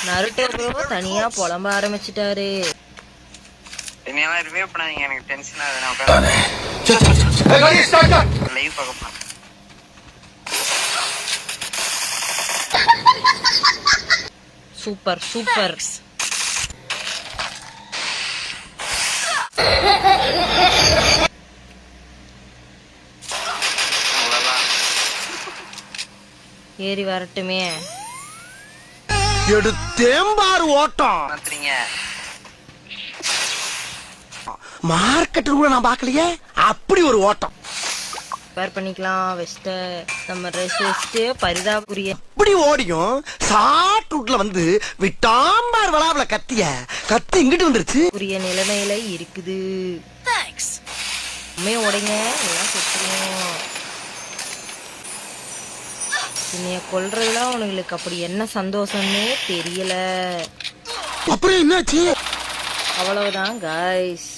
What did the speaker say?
Naruto bro தனியா புலம்ப ஆரம்பிச்சிட்டாரு. என்னையெல்லாம் ரிவைவ் பண்ணாதீங்க, எனக்கு டென்ஷன் ஆகுது. நான் லைவ் பார்க்க போறேன். Super super. ஏறி வரட்டுமே. எடுத்தேம்பாரு ஓட்டம். மார்க்கெட் கூட நான் பாக்கலையே, அப்படி ஒரு ஓட்டம். பேர் பண்ணிக்கலாம். வெஸ்ட் நம்ம ட்ரெஸ் வெஸ்ட் பரிதாபுரிய அப்படி ஓடியும் ஷார்ட் ரூட்ல வந்து விட்டாம்பார் வளாவல கத்தி இங்கிட்டு வந்துருச்சு. புரிய நிலைமையில இருக்குது. உடைங்க எல்லாம் செத்துருவோம். என்னைய கொல்றதுலாம் உனங்களுக்கு அப்படி என்ன சந்தோஷம்னே தெரியல. அப்புறம் என்னாச்சு? அவ்வளவுதான் காய்ஸ்.